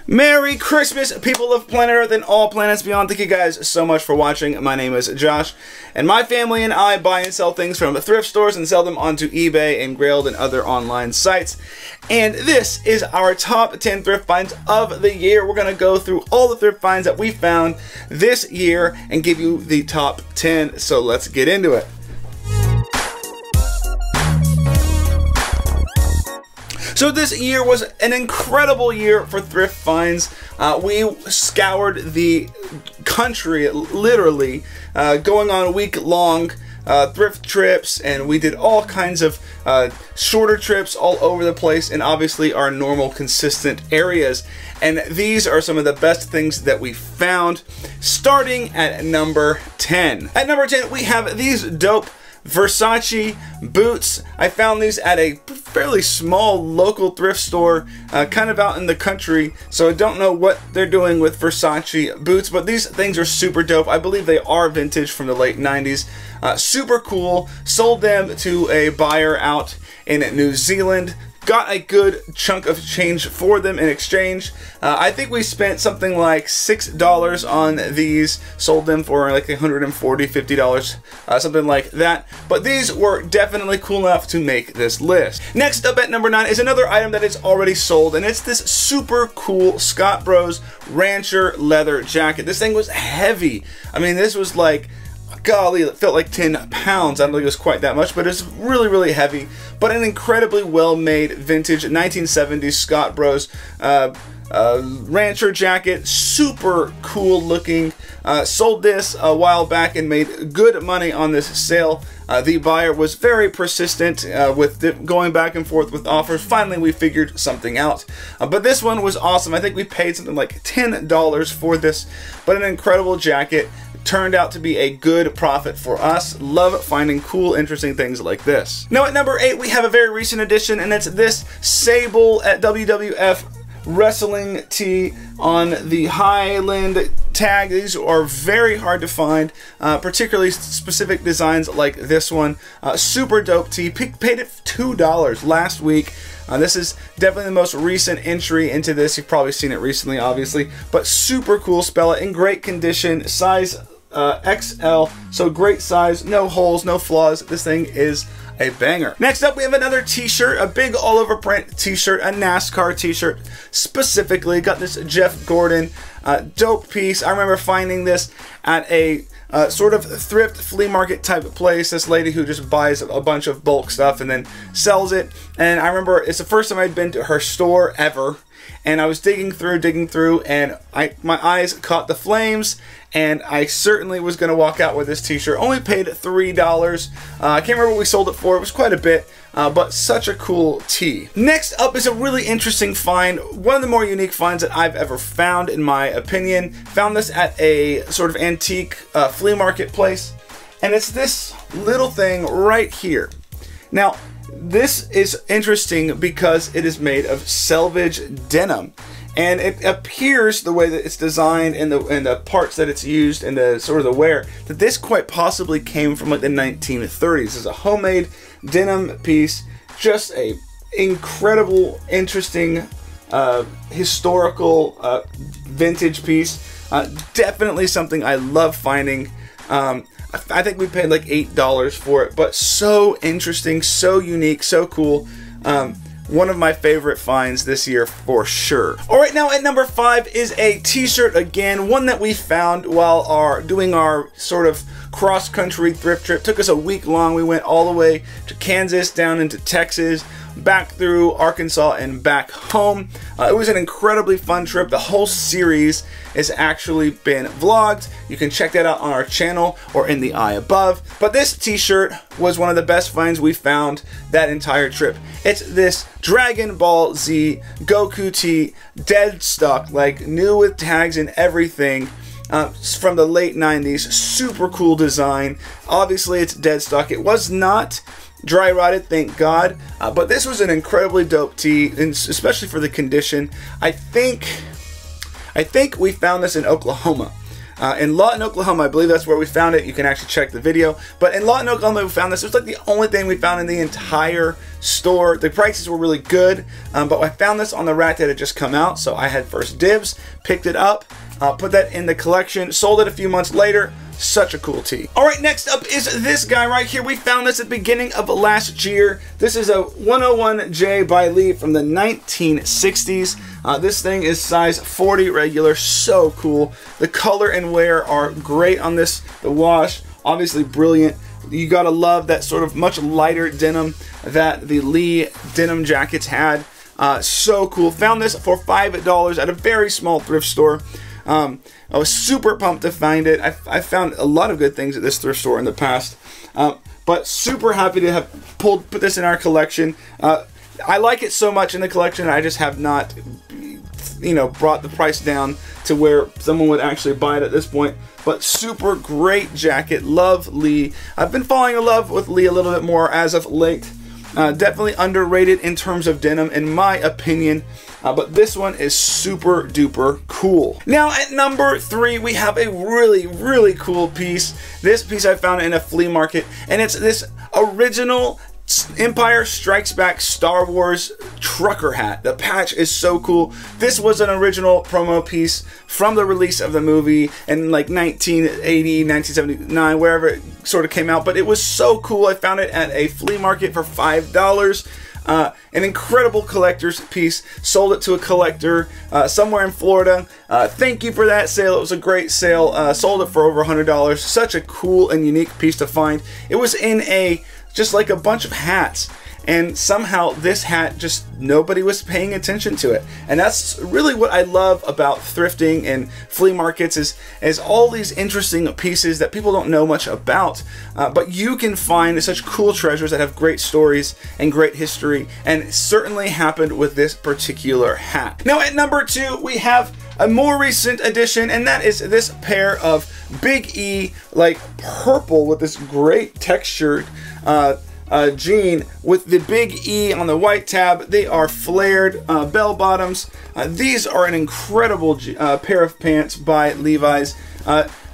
Merry Christmas, people of planet Earth and all planets beyond. Thank you guys so much for watching. My name is Josh, and my family and I buy and sell things from thrift stores and sell them onto eBay and Grailed and other online sites. And this is our top 10 thrift finds of the year. We're going to go through all the thrift finds that we found this year and give you the top 10. So let's get into it. So this year was an incredible year for thrift finds. We scoured the country, literally, going on week-long thrift trips, and we did all kinds of shorter trips all over the place, and obviously our normal, consistent areas. And these are some of the best things that we found, starting at number 10. At number 10, we have these dope Versace boots. I found these at a fairly small local thrift store, kind of out in the country, so I don't know what they're doing with Versace boots, but these things are super dope. I believe they are vintage from the late 90s. Super cool. Sold them to a buyer out in New Zealand. Got a good chunk of change for them in exchange. I think we spent something like $6 on these. Sold them for like $140, $50, something like that. But these were definitely cool enough to make this list. Next up at number 9 is another item that is already sold, and it's this super cool Scott Bros Rancher leather jacket. This thing was heavy. I mean, this was like, golly, it felt like 10 pounds. I don't think it was quite that much, but it's really, really heavy. But an incredibly well-made vintage 1970s Scott Bros Rancher jacket. Super cool looking. Sold this a while back and made good money on this sale. The buyer was very persistent with going back and forth with offers. Finally, we figured something out. But this one was awesome. I think we paid something like $10 for this, but an incredible jacket. Turned out to be a good profit for us. Love finding cool, interesting things like this. Now at number 8, we have a very recent addition, and it's this Sable at WWF wrestling tee on the Highland tag. These are very hard to find, particularly specific designs like this one. Super dope tee. Paid it $2 last week. This is definitely the most recent entry into this. You've probably seen it recently, obviously, but super cool. Spell it in great condition. Size XL, so great size, no holes, no flaws. This thing is a banger. Next up, we have another t-shirt, a big all over print t-shirt, a NASCAR t-shirt specifically. Got this Jeff Gordon dope piece. I remember finding this at a sort of thrift flea market type of place. This lady who just buys a bunch of bulk stuff and then sells it. And I remember it's the first time I'd been to her store ever. And I was digging through, and my eyes caught the flames, and I certainly was going to walk out with this t-shirt. Only paid $3. I can't remember what we sold it for. It was quite a bit, but such a cool tee. Next up is a really interesting find. One of the more unique finds that I've ever found, in my opinion. Found this at a sort of antique flea market place, and it's this little thing right here. Now, this is interesting because it is made of selvage denim, and it appears, the way that it's designed and the parts that it's used and the sort of the wear, that this quite possibly came from like the 1930s. This is a homemade denim piece, just a incredible, interesting, historical, vintage piece. Definitely something I love finding. I think we paid like $8 for it, but so interesting, so unique, so cool. One of my favorite finds this year for sure. All right, now at number 5 is a t-shirt again, one that we found while doing our sort of cross-country thrift trip. Took us a week long. We went all the way to Kansas, down into Texas, back through Arkansas, and back home. It was an incredibly fun trip. The whole series has actually been vlogged. You can check that out on our channel or in the eye above. But this t-shirt was one of the best finds we found that entire trip. It's this Dragon Ball Z Goku tee, dead stock, like new with tags and everything. From the late 90s. Super cool design. Obviously it's dead stock. It was not dry rotted, thank God, but this was an incredibly dope tee, and especially for the condition. I think we found this in Oklahoma. in Lawton, Oklahoma. I believe that's where we found it. You can actually check the video. But in Lawton, Oklahoma, we found this. It was like the only thing we found in the entire store. The prices were really good, but I found this on the rack that had just come out, so I had first dibs, picked it up, put that in the collection, sold it a few months later. Such a cool tee. All right, next up is this guy right here. We found this at the beginning of last year. This is a 101J by Lee from the 1960s. This thing is size 40 regular. So cool. The color and wear are great on this. The wash, obviously brilliant. You gotta love that sort of much lighter denim that the Lee denim jackets had. So cool. Found this for $5 at a very small thrift store. I was super pumped to find it. I found a lot of good things at this thrift store in the past, but super happy to have put this in our collection. I like it so much in the collection, I just have not, you know, brought the price down to where someone would actually buy it at this point. But super great jacket. Love Lee. I've been falling in love with Lee a little bit more as of late. Definitely underrated in terms of denim, in my opinion. But this one is super duper cool. Now at number 3, we have a really cool piece. This piece I found in a flea market, and it's this original Empire Strikes Back Star Wars trucker hat. The patch is so cool. This was an original promo piece from the release of the movie in like 1980, 1979, wherever it sort of came out, but it was so cool. I found it at a flea market for $5. An incredible collector's piece. Sold it to a collector somewhere in Florida. Thank you for that sale. It was a great sale. Sold it for over $100. Such a cool and unique piece to find. It was in just like a bunch of hats, and somehow this hat, just nobody was paying attention to it. And that's really what I love about thrifting and flea markets, is all these interesting pieces that people don't know much about, but you can find such cool treasures that have great stories and great history, and it certainly happened with this particular hat. Now at number 2, we have a more recent addition, and that is this pair of Big E, like purple with this great textured jean with the Big E on the white tab. They are flared bell bottoms. These are an incredible pair of pants by Levi's.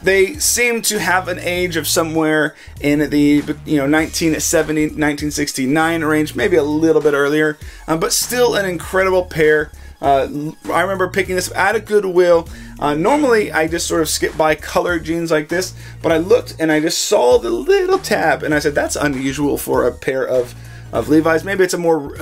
They seem to have an age of somewhere in the 1970, 1969 range, maybe a little bit earlier, but still an incredible pair. I remember picking this at a Goodwill. Normally I just sort of skip by colored jeans like this, but I looked and I just saw the little tab and I said, that's unusual for a pair of Levi's. Maybe it's a more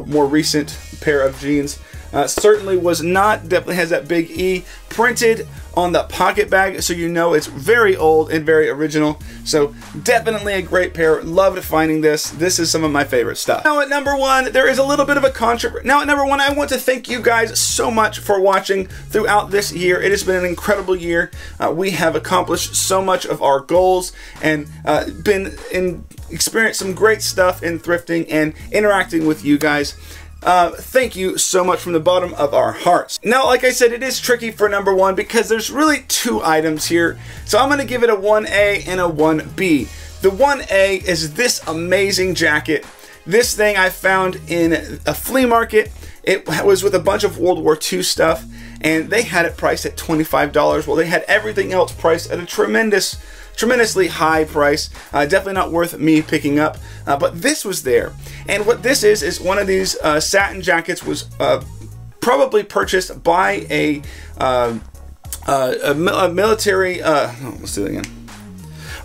more recent pair of jeans. Certainly was not. Definitely has that Big E printed on the pocket bag, so you know it's very old and very original. So definitely a great pair. Loved finding this. This is some of my favorite stuff. Now at number 1, there is a little bit of a controversy. Now at number 1, I want to thank you guys so much for watching throughout this year. It has been an incredible year. We have accomplished so much of our goals and experienced some great stuff in thrifting and interacting with you guys. Thank you so much from the bottom of our hearts. Now, like I said, it is tricky for number 1 because there's really 2 items here. So I'm going to give it a 1A and a 1B. The 1A is this amazing jacket. This thing I found in a flea market. It was with a bunch of World War II stuff, and they had it priced at $25. Well, they had everything else priced at a tremendously high price. Definitely not worth me picking up, but this was there. And what this is one of these satin jackets was probably purchased by a military. Let's do it again.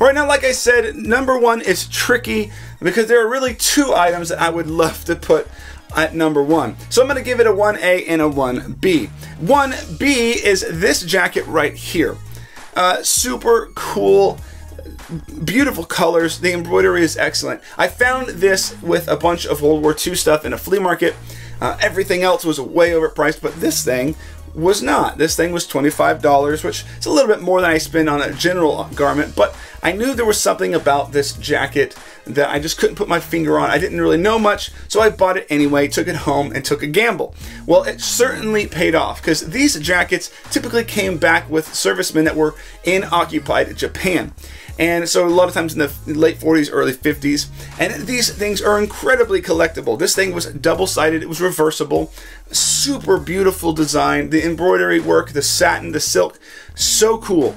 All right, now, like I said, number 1 is tricky because there are really 2 items that I would love to put at number 1. So I'm going to give it a 1A and a 1B. 1B is this jacket right here. Super cool, beautiful colors. The embroidery is excellent. I found this with a bunch of World War II stuff in a flea market. Everything else was way overpriced, but this thing was not. This thing was $25, which is a little bit more than I spend on a general garment, but I knew there was something about this jacket that I just couldn't put my finger on. I didn't really know much, so I bought it anyway, took it home, and took a gamble. Well, it certainly paid off, because these jackets typically came back with servicemen that were in occupied Japan. And so a lot of times in the late 40s, early 50s. And these things are incredibly collectible. This thing was double-sided. It was reversible. Super beautiful design. The embroidery work, the satin, the silk, so cool.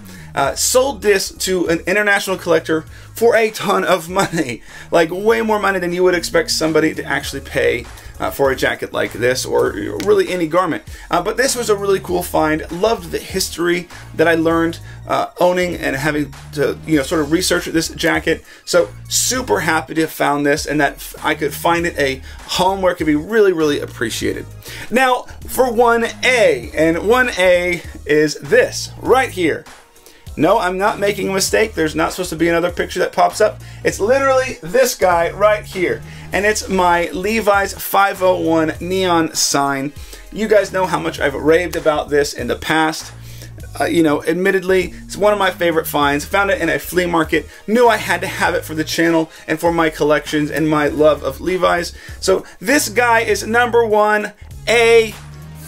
sold this to an international collector for a ton of money, like way more money than you would expect somebody to actually pay for a jacket like this, or really any garment. But this was a really cool find. Loved the history that I learned owning and having to, sort of research this jacket. So super happy to have found this, and that I could find it a home where it could be really, really appreciated. Now for 1A, and 1A is this right here. No, I'm not making a mistake. There's not supposed to be another picture that pops up. It's literally this guy right here. And it's my Levi's 501 neon sign. You guys know how much I've raved about this in the past. Admittedly, it's one of my favorite finds. Found it in a flea market. Knew I had to have it for the channel and for my collections and my love of Levi's. So this guy is number 1A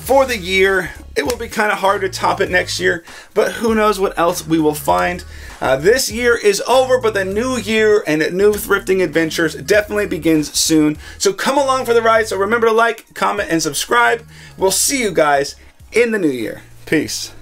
for the year. It will be kind of hard to top it next year, but who knows what else we will find. This year is over, but the new year and new thrifting adventures definitely begins soon. So come along for the ride. So remember to like, comment, and subscribe. We'll see you guys in the new year. Peace.